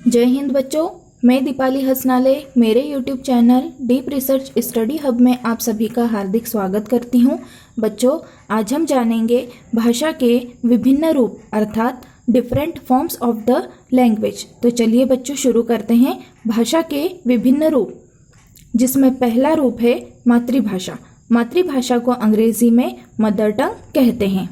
जय हिंद बच्चों, मैं दीपाली हसनाले मेरे YouTube channel deep research study hub में आप सभी का हार्दिक स्वागत करती हूँ। बच्चों, आज हम जानेंगे भाषा के विभिन्न रूप अर्थात different forms of the language. तो चलिए बच्चों शुरू करते हैं। भाषा के विभिन्न रूप, जिसमें पहला रूप है मातृभाषा। मातृभाषा को अंग्रेजी में मदर टंग कहते हैं।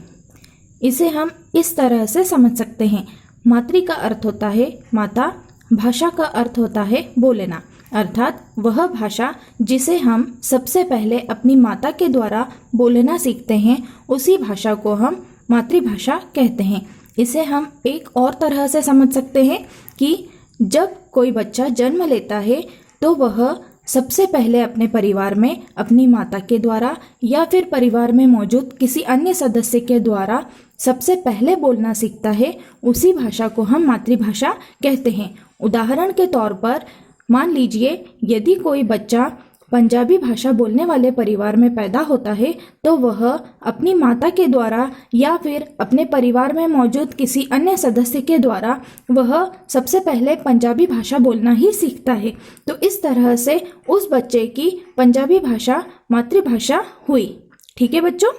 इसे हम इस तरह से समझ सकते हैं। मातृ का अर्थ होता है माता, भाषा का अर्थ होता है बोलना, अर्थात वह भाषा जिसे हम सबसे पहले अपनी माता के द्वारा बोलना सीखते हैं, उसी भाषा को हम मातृभाषा कहते हैं। इसे हम एक और तरह से समझ सकते हैं कि जब कोई बच्चा जन्म लेता है तो वह सबसे पहले अपने परिवार में अपनी माता के द्वारा या फिर परिवार में मौजूद किसी अन्य सदस्य के द्वारा सबसे पहले बोलना सीखता है, उसी भाषा को हम मातृभाषा कहते हैं। उदाहरण के तौर पर मान लीजिए यदि कोई बच्चा पंजाबी भाषा बोलने वाले परिवार में पैदा होता है तो वह अपनी माता के द्वारा या फिर अपने परिवार में मौजूद किसी अन्य सदस्य के द्वारा वह सबसे पहले पंजाबी भाषा बोलना ही सीखता है। तो इस तरह से उस बच्चे की पंजाबी भाषा मातृभाषा हुई। ठीक है बच्चों,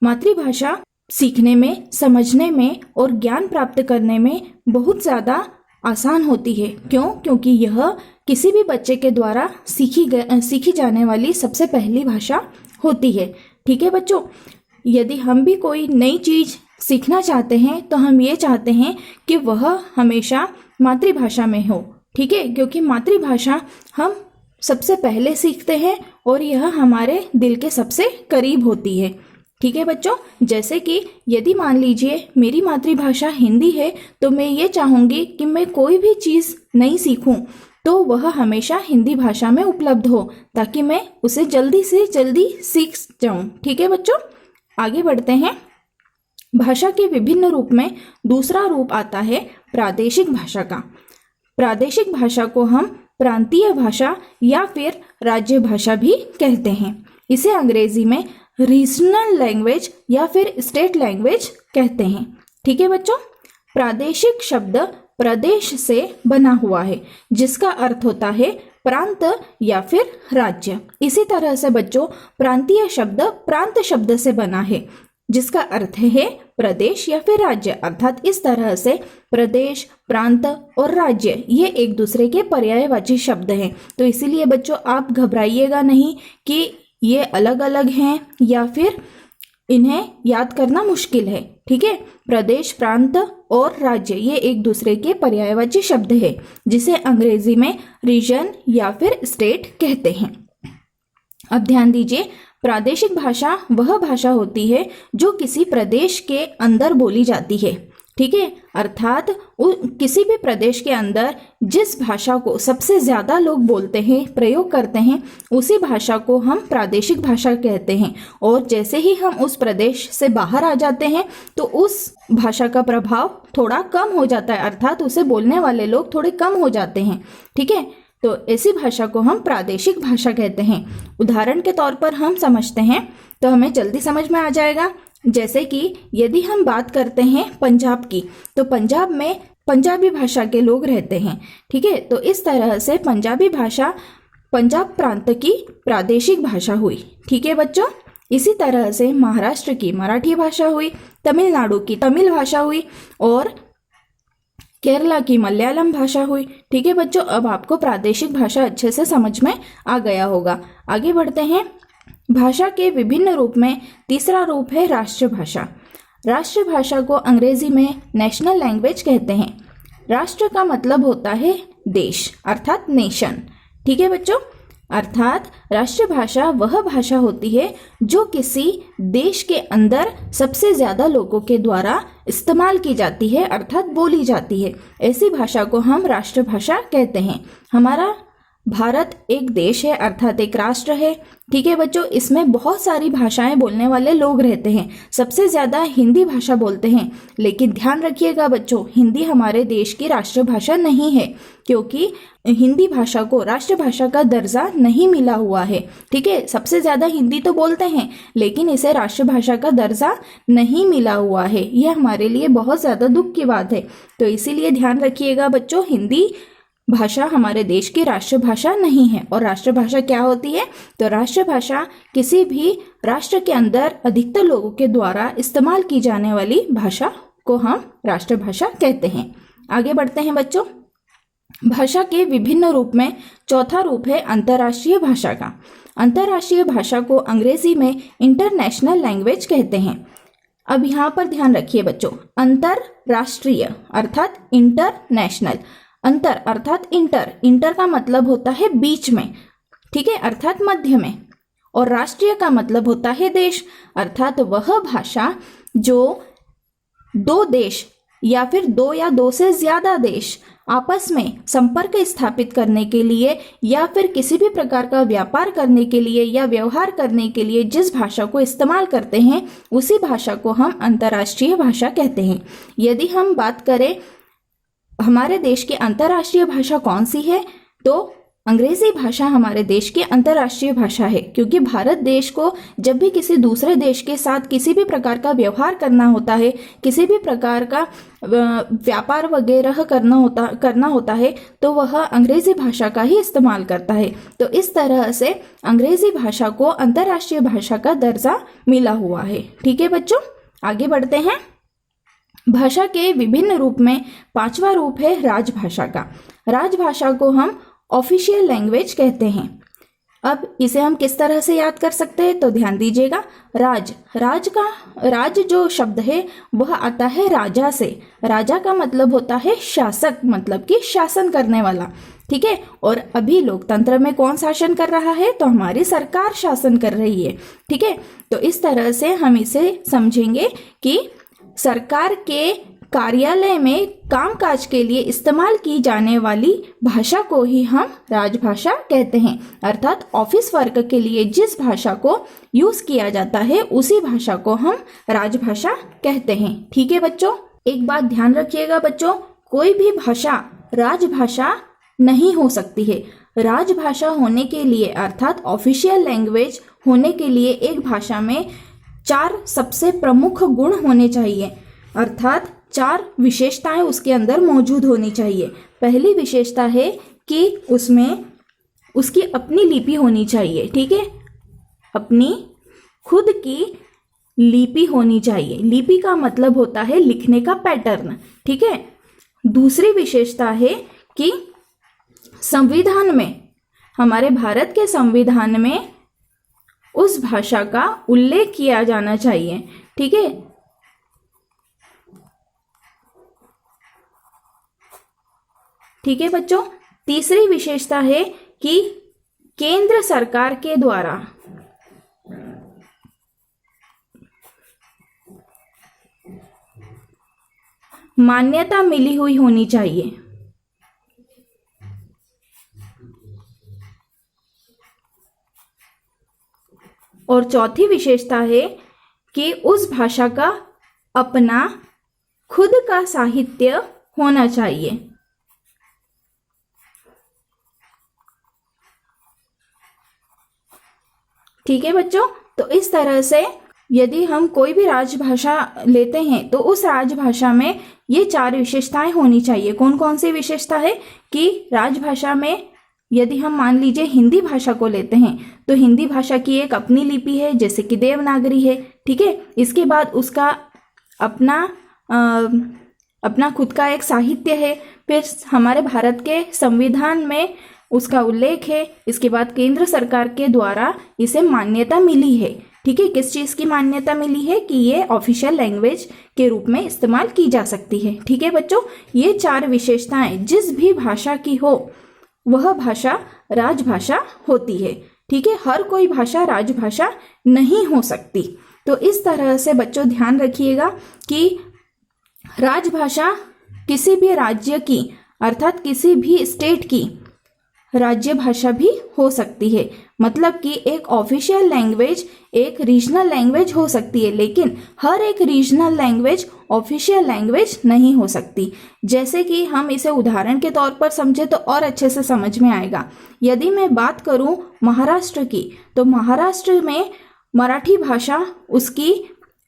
मातृभाषा सीखने में, समझने में और ज्ञान प्राप्त करने में बहुत ज़्यादा आसान होती है। क्यों? क्योंकि यह किसी भी बच्चे के द्वारा सीखी जाने वाली सबसे पहली भाषा होती है। ठीक है बच्चों, यदि हम भी कोई नई चीज़ सीखना चाहते हैं तो हम ये चाहते हैं कि वह हमेशा मातृभाषा में हो। ठीक है, क्योंकि मातृभाषा हम सबसे पहले सीखते हैं और यह हमारे दिल के सबसे करीब होती है। ठीक है बच्चों, जैसे कि यदि मान लीजिए मेरी मातृभाषा हिंदी है तो मैं ये चाहूँगी कि मैं कोई भी चीज़ नहीं सीखूं तो वह हमेशा हिंदी भाषा में उपलब्ध हो, ताकि मैं उसे जल्दी से जल्दी सीख जाऊं। ठीक है बच्चों, आगे बढ़ते हैं। भाषा के विभिन्न रूप में दूसरा रूप आता है प्रादेशिक भाषा का। प्रादेशिक भाषा को हम प्रांतीय भाषा या फिर राज्य भाषा भी कहते हैं। इसे अंग्रेजी में रीजनल लैंग्वेज या फिर स्टेट लैंग्वेज कहते हैं। ठीक है बच्चों, प्रादेशिक शब्द प्रदेश से बना हुआ है, जिसका अर्थ होता है प्रांत या फिर राज्य। इसी तरह से बच्चों प्रांतीय शब्द प्रांत शब्द से बना है, जिसका अर्थ है प्रदेश या फिर राज्य। अर्थात इस तरह से प्रदेश, प्रांत और राज्य ये एक दूसरे के पर्यायवाची शब्द हैं। तो इसीलिए बच्चों आप घबराइएगा नहीं कि ये अलग अलग हैं या फिर इन्हें याद करना मुश्किल है। ठीक है, प्रदेश, प्रांत और राज्य ये एक दूसरे के पर्यायवाची शब्द है, जिसे अंग्रेजी में रीजन या फिर स्टेट कहते हैं। अब ध्यान दीजिए, प्रादेशिक भाषा वह भाषा होती है जो किसी प्रदेश के अंदर बोली जाती है। ठीक है, अर्थात किसी भी प्रदेश के अंदर जिस भाषा को सबसे ज़्यादा लोग बोलते हैं, प्रयोग करते हैं, उसी भाषा को हम प्रादेशिक भाषा कहते हैं। और जैसे ही हम उस प्रदेश से बाहर आ जाते हैं तो उस भाषा का प्रभाव थोड़ा कम हो जाता है, अर्थात उसे बोलने वाले लोग थोड़े कम हो जाते हैं। ठीक है, तो ऐसी भाषा को हम प्रादेशिक भाषा कहते हैं। उदाहरण के तौर पर हम समझते हैं तो हमें जल्दी समझ में आ जाएगा। जैसे कि यदि हम बात करते हैं पंजाब की, तो पंजाब में पंजाबी भाषा के लोग रहते हैं। ठीक है, तो इस तरह से पंजाबी भाषा पंजाब प्रांत की प्रादेशिक भाषा हुई। ठीक है बच्चों, इसी तरह से महाराष्ट्र की मराठी भाषा हुई, तमिलनाडु की तमिल भाषा हुई और केरला की मलयालम भाषा हुई। ठीक है बच्चों, अब आपको प्रादेशिक भाषा अच्छे से समझ में आ गया होगा। आगे बढ़ते हैं। भाषा के विभिन्न रूप में तीसरा रूप है राष्ट्रभाषा। राष्ट्रभाषा को अंग्रेजी में नेशनल लैंग्वेज कहते हैं। राष्ट्र का मतलब होता है देश, अर्थात नेशन। ठीक है बच्चों, अर्थात राष्ट्रभाषा वह भाषा होती है जो किसी देश के अंदर सबसे ज़्यादा लोगों के द्वारा इस्तेमाल की जाती है, अर्थात बोली जाती है। ऐसी भाषा को हम राष्ट्रभाषा कहते हैं। हमारा भारत एक देश है अर्थात एक राष्ट्र है। ठीक है बच्चों, इसमें बहुत सारी भाषाएं बोलने वाले लोग रहते हैं। सबसे ज्यादा हिंदी भाषा बोलते हैं, लेकिन ध्यान रखिएगा बच्चों, हिंदी हमारे देश की राष्ट्रभाषा नहीं है, क्योंकि हिंदी भाषा को राष्ट्रभाषा का दर्जा नहीं मिला हुआ है। ठीक है, सबसे ज्यादा हिंदी तो बोलते हैं, लेकिन इसे राष्ट्रभाषा का दर्जा नहीं मिला हुआ है। यह हमारे लिए बहुत ज्यादा दुख की बात है। तो इसीलिए ध्यान रखिएगा बच्चों, हिंदी भाषा हमारे देश की राष्ट्रभाषा नहीं है। और राष्ट्रभाषा क्या होती है? तो राष्ट्रभाषा किसी भी राष्ट्र के अंदर अधिकतर लोगों के द्वारा इस्तेमाल की जाने वाली भाषा को हम राष्ट्रभाषा कहते हैं। आगे बढ़ते हैं बच्चों। भाषा के विभिन्न रूप में चौथा रूप है अंतर्राष्ट्रीय भाषा का। अंतर्राष्ट्रीय भाषा को अंग्रेजी में इंटरनेशनल लैंग्वेज कहते हैं। अब यहाँ पर ध्यान रखिए बच्चों, अंतर्राष्ट्रीय अर्थात इंटरनेशनल। अंतर अर्थात इंटर, इंटर का मतलब होता है बीच में, ठीक है, अर्थात मध्य में। और राष्ट्रीय का मतलब होता है देश, अर्थात वह भाषा जो दो देश या फिर दो या दो से ज्यादा देश आपस में संपर्क स्थापित करने के लिए या फिर किसी भी प्रकार का व्यापार करने के लिए या व्यवहार करने के लिए जिस भाषा को इस्तेमाल करते हैं, उसी भाषा को हम अंतर्राष्ट्रीय भाषा कहते हैं। यदि हम बात करें हमारे देश की अंतर्राष्ट्रीय भाषा कौन सी है, तो अंग्रेजी भाषा हमारे देश की अंतर्राष्ट्रीय भाषा है, क्योंकि भारत देश को जब भी किसी दूसरे देश के साथ किसी भी प्रकार का व्यवहार करना होता है, किसी भी प्रकार का व्यापार वगैरह करना होता है, तो वह अंग्रेजी भाषा का ही इस्तेमाल करता है। तो इस तरह से अंग्रेजी भाषा को अंतर्राष्ट्रीय भाषा का दर्जा मिला हुआ है। ठीक है बच्चों, आगे बढ़ते हैं। भाषा के विभिन्न रूप में पांचवा रूप है राजभाषा का। राजभाषा को हम ऑफिशियल लैंग्वेज कहते हैं। अब इसे हम किस तरह से याद कर सकते हैं, तो ध्यान दीजिएगा। राज जो शब्द है वह आता है राजा से। राजा का मतलब होता है शासक, मतलब कि शासन करने वाला। ठीक है, और अभी लोकतंत्र में कौन शासन कर रहा है, तो हमारी सरकार शासन कर रही है। ठीक है, तो इस तरह से हम इसे समझेंगे कि सरकार के कार्यालय में कामकाज के लिए इस्तेमाल की जाने वाली भाषा को ही हम राजभाषा कहते हैं, अर्थात ऑफिस वर्क के लिए जिस भाषा को यूज किया जाता है उसी भाषा को हम राजभाषा कहते हैं। ठीक है बच्चों, एक बात ध्यान रखिएगा बच्चों, कोई भी भाषा राजभाषा नहीं हो सकती है। राजभाषा होने के लिए अर्थात ऑफिशियल लैंग्वेज होने के लिए एक भाषा में 4 सबसे प्रमुख गुण होने चाहिए, अर्थात 4 विशेषताएं उसके अंदर मौजूद होनी चाहिए। पहली विशेषता है कि उसमें उसकी अपनी लिपि होनी चाहिए। ठीक है, अपनी खुद की लिपि होनी चाहिए। लिपि का मतलब होता है लिखने का पैटर्न। ठीक है, दूसरी विशेषता है कि संविधान में, हमारे भारत के संविधान में उस भाषा का उल्लेख किया जाना चाहिए। ठीक है, ठीक है बच्चों। तीसरी विशेषता है कि केंद्र सरकार के द्वारा मान्यता मिली हुई होनी चाहिए। और चौथी विशेषता है कि उस भाषा का अपना खुद का साहित्य होना चाहिए। ठीक है बच्चों, तो इस तरह से यदि हम कोई भी राजभाषा लेते हैं तो उस राजभाषा में ये 4 विशेषताएं होनी चाहिए। कौन कौन सी विशेषता है कि राजभाषा में यदि हम मान लीजिए हिंदी भाषा को लेते हैं तो हिंदी भाषा की एक अपनी लिपि है, जैसे कि देवनागरी है। ठीक है, इसके बाद उसका अपना खुद का एक साहित्य है, फिर हमारे भारत के संविधान में उसका उल्लेख है। इसके बाद केंद्र सरकार के द्वारा इसे मान्यता मिली है। ठीक है, किस चीज़ की मान्यता मिली है कि ये ऑफिशियल लैंग्वेज के रूप में इस्तेमाल की जा सकती है। ठीक है बच्चों, ये 4 विशेषताएं जिस भी भाषा की हो वह भाषा राजभाषा होती है। ठीक है, हर कोई भाषा राजभाषा नहीं हो सकती। तो इस तरह से बच्चों ध्यान रखिएगा कि राजभाषा किसी भी राज्य की अर्थात किसी भी स्टेट की राज्य भाषा भी हो सकती है। मतलब कि एक ऑफिशियल लैंग्वेज एक रीजनल लैंग्वेज हो सकती है, लेकिन हर एक रीजनल लैंग्वेज ऑफिशियल लैंग्वेज नहीं हो सकती। जैसे कि हम इसे उदाहरण के तौर पर समझे तो और अच्छे से समझ में आएगा। यदि मैं बात करूं महाराष्ट्र की, तो महाराष्ट्र में मराठी भाषा उसकी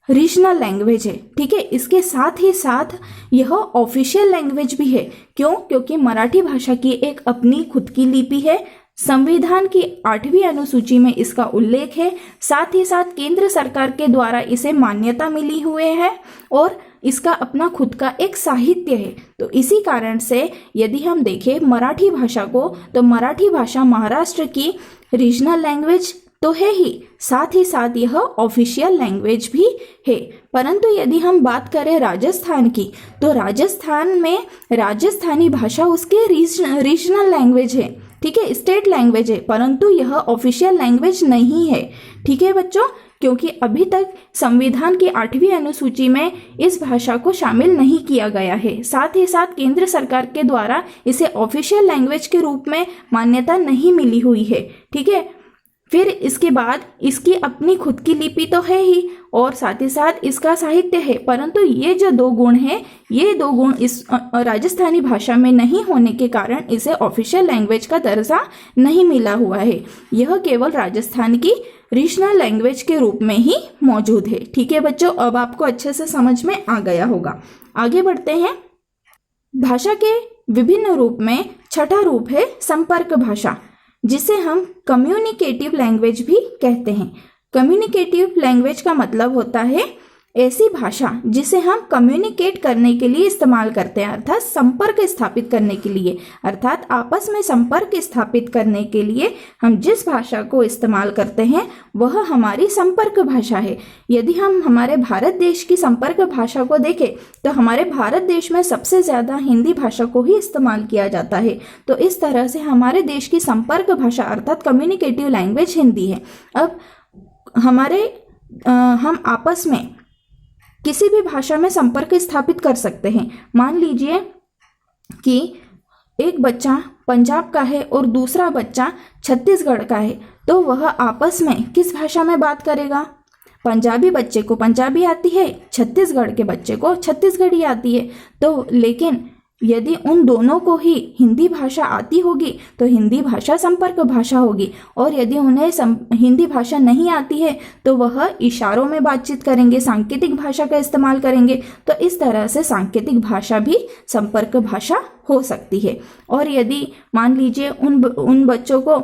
रीजनल लैंग्वेज है। ठीक है, इसके साथ ही साथ यह ऑफिशियल लैंग्वेज भी है। क्यों? क्योंकि मराठी भाषा की एक अपनी खुद की लिपि है, संविधान की 8वीं अनुसूची में इसका उल्लेख है, साथ ही साथ केंद्र सरकार के द्वारा इसे मान्यता मिली हुई है और इसका अपना खुद का एक साहित्य है। तो इसी कारण से यदि हम देखें मराठी भाषा को, तो मराठी भाषा महाराष्ट्र की रीजनल लैंग्वेज तो है ही साथ यह ऑफिशियल लैंग्वेज भी है। परंतु यदि हम बात करें राजस्थान की, तो राजस्थान में राजस्थानी भाषा उसके रीजनल लैंग्वेज है। ठीक है, स्टेट लैंग्वेज है, परंतु यह ऑफिशियल लैंग्वेज नहीं है। ठीक है बच्चों, क्योंकि अभी तक संविधान की 8वीं अनुसूची में इस भाषा को शामिल नहीं किया गया है। साथ ही साथ केंद्र सरकार के द्वारा इसे ऑफिशियल लैंग्वेज के रूप में मान्यता नहीं मिली हुई है। ठीक है, फिर इसके बाद इसकी अपनी खुद की लिपि तो है ही और साथ ही साथ इसका साहित्य है, परंतु ये जो 2 गुण हैं, ये 2 गुण इस राजस्थानी भाषा में नहीं होने के कारण इसे ऑफिशियल लैंग्वेज का दर्जा नहीं मिला हुआ है। यह केवल राजस्थान की रीजनल लैंग्वेज के रूप में ही मौजूद है। ठीक है बच्चों, अब आपको अच्छे से समझ में आ गया होगा। आगे बढ़ते हैं। भाषा के विभिन्न रूप में छठा रूप है संपर्क भाषा, जिसे हम कम्युनिकेटिव लैंग्वेज भी कहते हैं। कम्युनिकेटिव लैंग्वेज का मतलब होता है ऐसी भाषा जिसे हम कम्युनिकेट करने के लिए इस्तेमाल करते हैं, अर्थात संपर्क स्थापित करने के लिए, अर्थात आपस में संपर्क स्थापित करने के लिए हम जिस भाषा को इस्तेमाल करते हैं वह हमारी संपर्क भाषा है। यदि हम हमारे भारत देश की संपर्क भाषा को देखें तो हमारे भारत देश में सबसे ज़्यादा हिंदी भाषा को ही इस्तेमाल किया जाता है। तो इस तरह से हमारे देश की संपर्क भाषा अर्थात कम्युनिकेटिव लैंग्वेज हिंदी है। अब हम आपस में किसी भी भाषा में संपर्क स्थापित कर सकते हैं। मान लीजिए कि एक बच्चा पंजाब का है और दूसरा बच्चा छत्तीसगढ़ का है, तो वह आपस में किस भाषा में बात करेगा? पंजाबी बच्चे को पंजाबी आती है, छत्तीसगढ़ के बच्चे को छत्तीसगढ़ी आती है। तो लेकिन यदि उन दोनों को ही हिंदी भाषा आती होगी तो हिंदी भाषा संपर्क भाषा होगी, और यदि उन्हें हिंदी भाषा नहीं आती है तो वह इशारों में बातचीत करेंगे, सांकेतिक भाषा का इस्तेमाल करेंगे। तो इस तरह से सांकेतिक भाषा भी संपर्क भाषा हो सकती है। और यदि मान लीजिए उन बच्चों को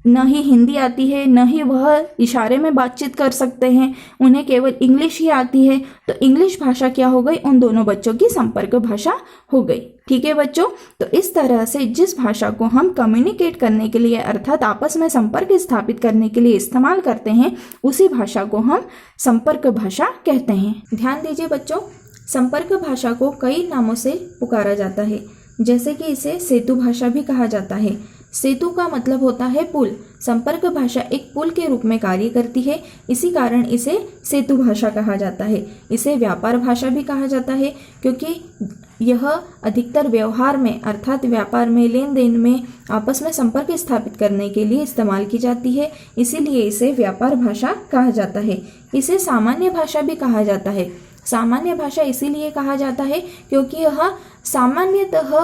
न ही हिंदी आती है, न ही वह इशारे में बातचीत कर सकते हैं, उन्हें केवल इंग्लिश ही आती है, तो इंग्लिश भाषा क्या हो गई? उन दोनों बच्चों की संपर्क भाषा हो गई। ठीक है बच्चों, तो इस तरह से जिस भाषा को हम कम्युनिकेट करने के लिए अर्थात आपस में संपर्क स्थापित करने के लिए इस्तेमाल करते हैं, उसी भाषा को हम संपर्क भाषा कहते हैं। ध्यान दीजिए बच्चों, संपर्क भाषा को कई नामों से पुकारा जाता है, जैसे कि इसे सेतु भाषा भी कहा जाता है। सेतु का मतलब होता है पुल। संपर्क भाषा एक पुल के रूप में कार्य करती है, इसी कारण इसे सेतु भाषा कहा जाता है। इसे व्यापार भाषा भी कहा जाता है, क्योंकि यह अधिकतर व्यवहार में अर्थात व्यापार में, लेन देन में आपस में संपर्क स्थापित करने के लिए इस्तेमाल की जाती है, इसीलिए इसे व्यापार भाषा कहा जाता है। इसे सामान्य भाषा भी कहा जाता है। सामान्य भाषा इसीलिए कहा जाता है क्योंकि यह सामान्यतः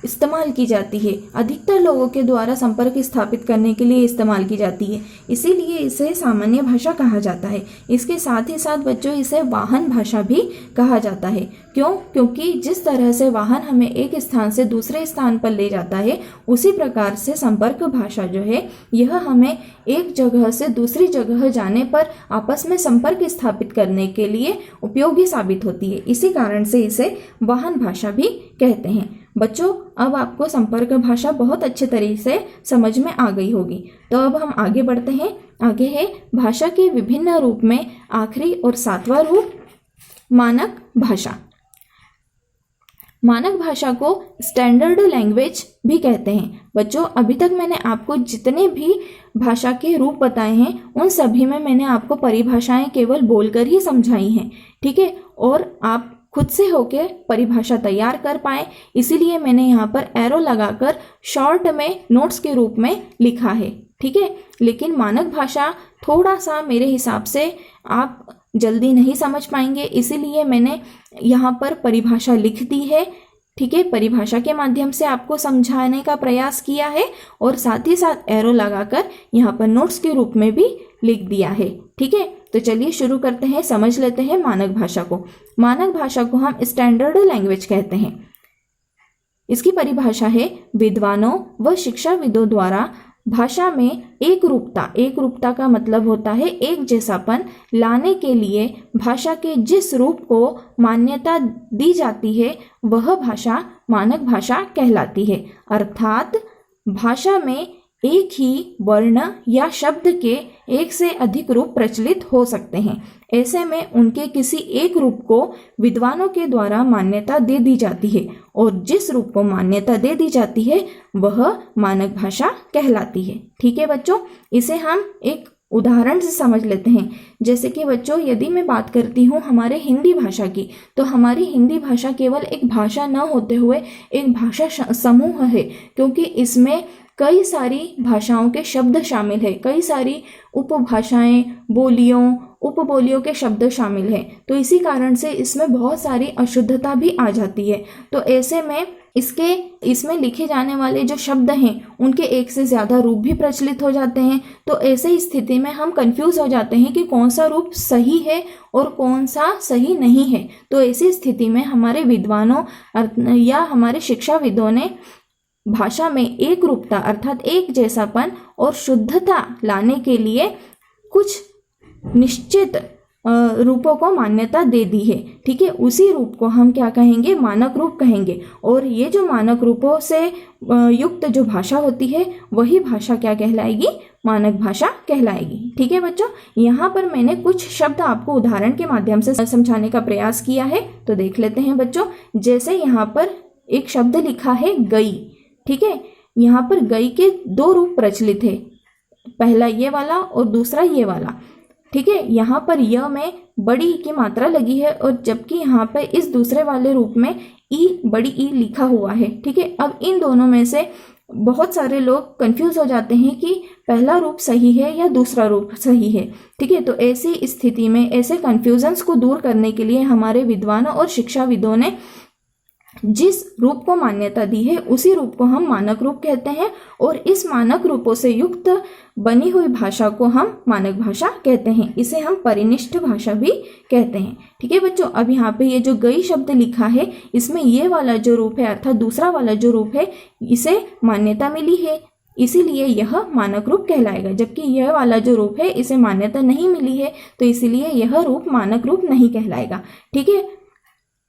इस्तेमाल की जाती है, अधिकतर लोगों के द्वारा संपर्क स्थापित करने के लिए इस्तेमाल की जाती है, इसीलिए इसे सामान्य भाषा कहा जाता है। इसके साथ ही साथ बच्चों इसे वाहन भाषा भी कहा जाता है। क्यों? क्योंकि जिस तरह से वाहन हमें एक स्थान से दूसरे स्थान पर ले जाता है, उसी प्रकार से संपर्क भाषा जो है यह हमें एक जगह से दूसरी जगह जाने पर आपस में संपर्क स्थापित करने के लिए उपयोगी साबित होती है। इसी कारण से इसे वाहन भाषा भी कहते हैं। बच्चों, अब आपको संपर्क भाषा बहुत अच्छे तरीके से समझ में आ गई होगी। तो अब हम आगे बढ़ते हैं। आगे है भाषा के विभिन्न रूप में आखिरी और 7वां रूप मानक भाषा। मानक भाषा को स्टैंडर्ड लैंग्वेज भी कहते हैं। बच्चों, अभी तक मैंने आपको जितने भी भाषा के रूप बताए हैं उन सभी में मैंने आपको परिभाषाएं केवल बोलकर ही समझाई हैं। ठीक है, और आप खुद से होके परिभाषा तैयार कर पाए, इसीलिए मैंने यहाँ पर एरो लगाकर शॉर्ट में नोट्स के रूप में लिखा है। ठीक है, लेकिन मानक भाषा थोड़ा सा मेरे हिसाब से आप जल्दी नहीं समझ पाएंगे, इसीलिए मैंने यहाँ पर परिभाषा लिख दी है। ठीक है, परिभाषा के माध्यम से आपको समझाने का प्रयास किया है और साथ ही साथ एरो लगाकर यहाँ पर नोट्स के रूप में भी लिख दिया है। ठीक है, तो चलिए शुरू करते हैं, समझ लेते हैं मानक भाषा को। मानक भाषा को हम स्टैंडर्ड लैंग्वेज कहते हैं। इसकी परिभाषा है विद्वानों व शिक्षाविदों द्वारा भाषा में एकरूपता का मतलब होता है एक जैसापन लाने के लिए भाषा के जिस रूप को मान्यता दी जाती है वह भाषा मानक भाषा कहलाती है। अर्थात भाषा में एक ही वर्ण या शब्द के एक से अधिक रूप प्रचलित हो सकते हैं। ऐसे में उनके किसी एक रूप को विद्वानों के द्वारा मान्यता दे दी जाती है और जिस रूप को मान्यता दे दी जाती है वह मानक भाषा कहलाती है। ठीक है बच्चों, इसे हम एक उदाहरण से समझ लेते हैं। जैसे कि बच्चों, यदि मैं बात करती हूँ हमारे हिंदी भाषा की, तो हमारी हिंदी भाषा केवल एक भाषा न होते हुए एक भाषा समूह है, क्योंकि इसमें कई सारी भाषाओं के शब्द शामिल है, कई सारी उपभाषाएं, बोलियों, उपबोलियों के शब्द शामिल हैं। तो इसी कारण से इसमें बहुत सारी अशुद्धता भी आ जाती है। तो ऐसे में इसमें लिखे जाने वाले जो शब्द हैं उनके एक से ज़्यादा रूप भी प्रचलित हो जाते हैं। तो ऐसे स्थिति में हम कंफ्यूज हो जाते हैं कि कौन सा रूप सही है और कौन सा सही नहीं है। तो ऐसी स्थिति में हमारे विद्वानों या हमारे शिक्षाविदों ने भाषा में एक रूपता अर्थात एक जैसापन और शुद्धता लाने के लिए कुछ निश्चित रूपों को मान्यता दे दी है। ठीक है, उसी रूप को हम क्या कहेंगे, मानक रूप कहेंगे। और ये जो मानक रूपों से युक्त जो भाषा होती है वही भाषा क्या कहलाएगी, मानक भाषा कहलाएगी। ठीक है बच्चों, यहाँ पर मैंने कुछ शब्द आपको उदाहरण के माध्यम से समझाने का प्रयास किया है, तो देख लेते हैं बच्चों। जैसे यहाँ पर एक शब्द लिखा है गई। ठीक है, यहाँ पर गई के दो रूप प्रचलित है, पहला ये वाला और दूसरा ये वाला। ठीक है, यहाँ पर य में बड़ी ई की मात्रा लगी है और जबकि यहाँ पर इस दूसरे वाले रूप में बड़ी ई लिखा हुआ है। ठीक है, अब इन दोनों में से बहुत सारे लोग कंफ्यूज हो जाते हैं कि पहला रूप सही है या दूसरा रूप सही है। ठीक है, तो ऐसी स्थिति में ऐसे कंफ्यूजन्स को दूर करने के लिए हमारे विद्वानों और शिक्षाविदों ने जिस रूप को मान्यता दी है उसी रूप को हम मानक रूप कहते हैं और इस मानक रूपों से युक्त बनी हुई भाषा को हम मानक भाषा कहते हैं। इसे हम परिनिष्ठ भाषा भी कहते हैं। ठीक है बच्चों, अब यहाँ पे ये जो गई शब्द लिखा है इसमें ये वाला जो रूप है अर्थात दूसरा वाला जो रूप है इसे मान्यता मिली है, इसीलिए यह मानक रूप कहलाएगा। जबकि यह वाला जो रूप है इसे मान्यता नहीं मिली है, तो इसीलिए यह रूप मानक रूप नहीं कहलाएगा। ठीक है,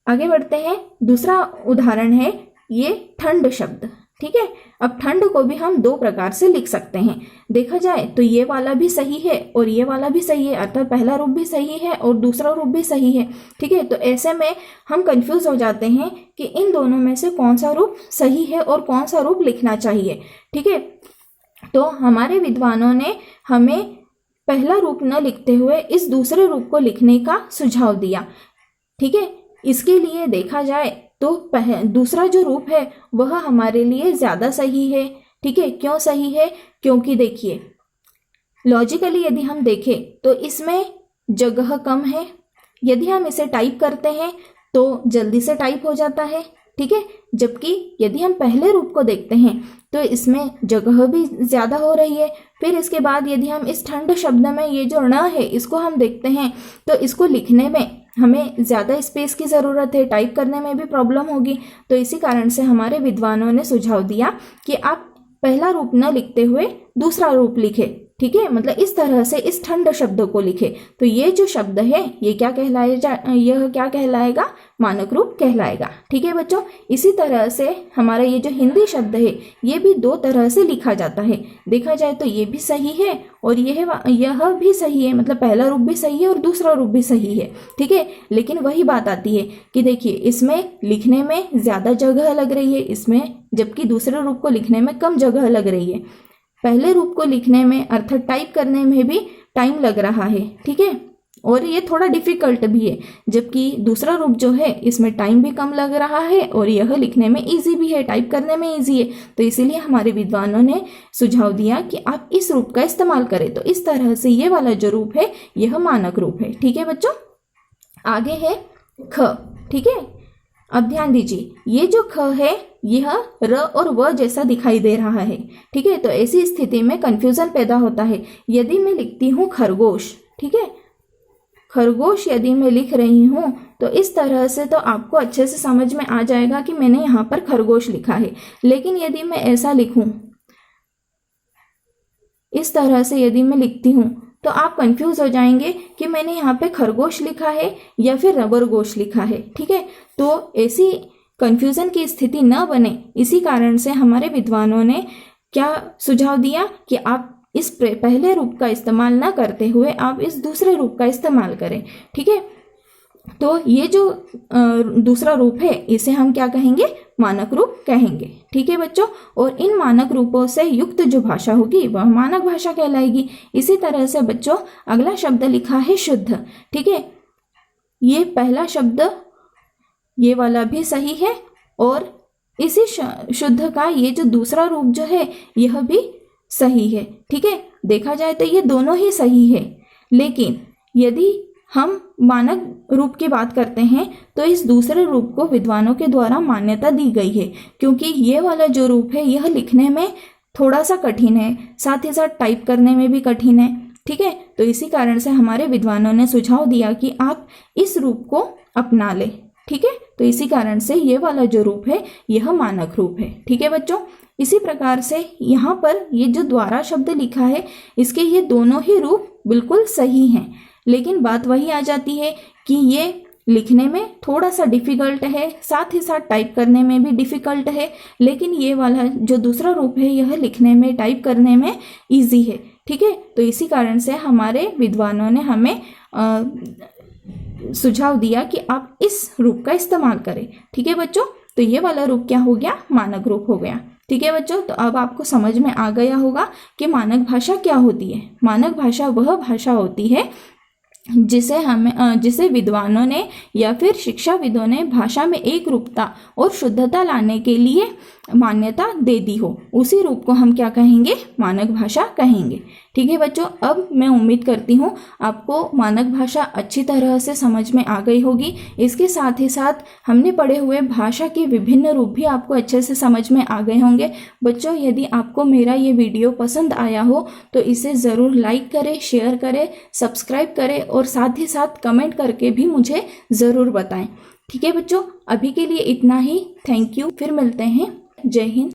आगे बढ़ते हैं। दूसरा उदाहरण है ये ठंड शब्द। ठीक है, अब ठंड को भी हम दो प्रकार से लिख सकते हैं। देखा जाए तो ये वाला भी सही है और ये वाला भी सही है, अर्थात पहला रूप भी सही है और दूसरा रूप भी सही है। ठीक है, तो ऐसे में हम कंफ्यूज हो जाते हैं कि इन दोनों में से कौन सा रूप सही है और कौन सा रूप लिखना चाहिए। ठीक है, तो हमारे विद्वानों ने हमें पहला रूप न लिखते हुए इस दूसरे रूप को लिखने का सुझाव दिया। ठीक है, इसके लिए देखा जाए तो दूसरा जो रूप है वह हमारे लिए ज़्यादा सही है। ठीक है, क्यों सही है, क्योंकि देखिए लॉजिकली यदि हम देखें तो इसमें जगह कम है, यदि हम इसे टाइप करते हैं तो जल्दी से टाइप हो जाता है। ठीक है, जबकि यदि हम पहले रूप को देखते हैं तो इसमें जगह भी ज़्यादा हो रही है। फिर इसके बाद यदि हम इस ठंड शब्द में ये जो ण है इसको हम देखते हैं तो इसको लिखने में हमें ज़्यादा स्पेस की ज़रूरत है, टाइप करने में भी प्रॉब्लम होगी। तो इसी कारण से हमारे विद्वानों ने सुझाव दिया कि आप पहला रूप न लिखते हुए दूसरा रूप लिखें। ठीक है, मतलब इस तरह से इस ठंड शब्द को लिखे तो ये जो शब्द है ये क्या कहलाएगा, मानक रूप कहलाएगा। ठीक है बच्चों, इसी तरह से हमारा ये जो हिंदी शब्द है ये भी दो तरह से लिखा जाता है। देखा जाए तो ये भी सही है और यह भी सही है, मतलब पहला रूप भी सही है और दूसरा रूप भी सही है। ठीक है, लेकिन वही बात आती है कि देखिए इसमें लिखने में ज़्यादा जगह लग रही है इसमें, जबकि दूसरे रूप को लिखने में कम जगह लग रही है। पहले रूप को लिखने में अर्थात टाइप करने में भी टाइम लग रहा है। ठीक है, और ये थोड़ा डिफिकल्ट भी है, जबकि दूसरा रूप जो है इसमें टाइम भी कम लग रहा है और यह लिखने में इजी भी है, टाइप करने में इजी है। तो इसीलिए हमारे विद्वानों ने सुझाव दिया कि आप इस रूप का इस्तेमाल करें। तो इस तरह से ये वाला जो रूप है यह मानक रूप है। ठीक है बच्चों, आगे है ख। ठीक है, अब ध्यान दीजिए, ये जो ख है यह र और व जैसा दिखाई दे रहा है। ठीक है, तो ऐसी स्थिति में कंफ्यूजन पैदा होता है। यदि मैं लिखती हूँ खरगोश, ठीक है, खरगोश यदि मैं लिख रही हूँ तो इस तरह से तो आपको अच्छे से समझ में आ जाएगा कि मैंने यहाँ पर खरगोश लिखा है। लेकिन यदि मैं ऐसा लिखूँ, इस तरह से यदि मैं लिखती हूँ तो आप कंफ्यूज हो जाएंगे कि मैंने यहाँ पे खरगोश लिखा है या फिर रबरगोश लिखा है। ठीक है, तो ऐसी कंफ्यूजन की स्थिति न बने, इसी कारण से हमारे विद्वानों ने क्या सुझाव दिया कि आप इस पहले रूप का इस्तेमाल न करते हुए आप इस दूसरे रूप का इस्तेमाल करें। ठीक है, तो ये जो दूसरा रूप है इसे हम क्या कहेंगे, मानक रूप कहेंगे। ठीक है बच्चों, और इन मानक रूपों से युक्त जो भाषा होगी वह मानक भाषा कहलाएगी। इसी तरह से बच्चों अगला शब्द लिखा है शुद्ध। ठीक है, ये पहला शब्द ये वाला भी सही है और इसी शुद्ध का ये जो दूसरा रूप जो है यह भी सही है। ठीक है, देखा जाए तो ये दोनों ही सही है। लेकिन यदि हम मानक रूप की बात करते हैं तो इस दूसरे रूप को विद्वानों के द्वारा मान्यता दी गई है, क्योंकि ये वाला जो रूप है यह लिखने में थोड़ा सा कठिन है, साथ ही साथ टाइप करने में भी कठिन है। ठीक है, तो इसी कारण से हमारे विद्वानों ने सुझाव दिया कि आप इस रूप को अपना लें। ठीक है, तो इसी कारण से ये वाला जो रूप है यह मानक रूप है। ठीक है बच्चों, इसी प्रकार से यहाँ पर ये जो द्वारा शब्द लिखा है इसके ये दोनों ही रूप बिल्कुल सही हैं, लेकिन बात वही आ जाती है कि ये लिखने में थोड़ा सा डिफिकल्ट है, साथ ही साथ टाइप करने में भी डिफिकल्ट है। लेकिन ये वाला जो दूसरा रूप है यह लिखने में, टाइप करने में इजी है। ठीक है, तो इसी कारण से हमारे विद्वानों ने हमें सुझाव दिया कि आप इस रूप का इस्तेमाल करें। ठीक है बच्चों, तो ये वाला रूप क्या हो गया, मानक रूप हो गया। ठीक है बच्चों, तो अब आपको समझ में आ गया होगा कि मानक भाषा क्या होती है। मानक भाषा वह भाषा होती है जिसे विद्वानों ने या फिर शिक्षाविदों ने भाषा में एक रूपता और शुद्धता लाने के लिए मान्यता दे दी हो, उसी रूप को हम क्या कहेंगे, मानक भाषा कहेंगे। ठीक है बच्चों, अब मैं उम्मीद करती हूँ आपको मानक भाषा अच्छी तरह से समझ में आ गई होगी। इसके साथ ही साथ हमने पढ़े हुए भाषा के विभिन्न रूप भी आपको अच्छे से समझ में आ गए होंगे। बच्चों, यदि आपको मेरा ये वीडियो पसंद आया हो तो इसे ज़रूर लाइक करें, शेयर करें, सब्सक्राइब करें और साथ ही साथ कमेंट करके भी मुझे ज़रूर बताएं। ठीक है बच्चों, अभी के लिए इतना ही। थैंक यू, फिर मिलते हैं। जय हिंद।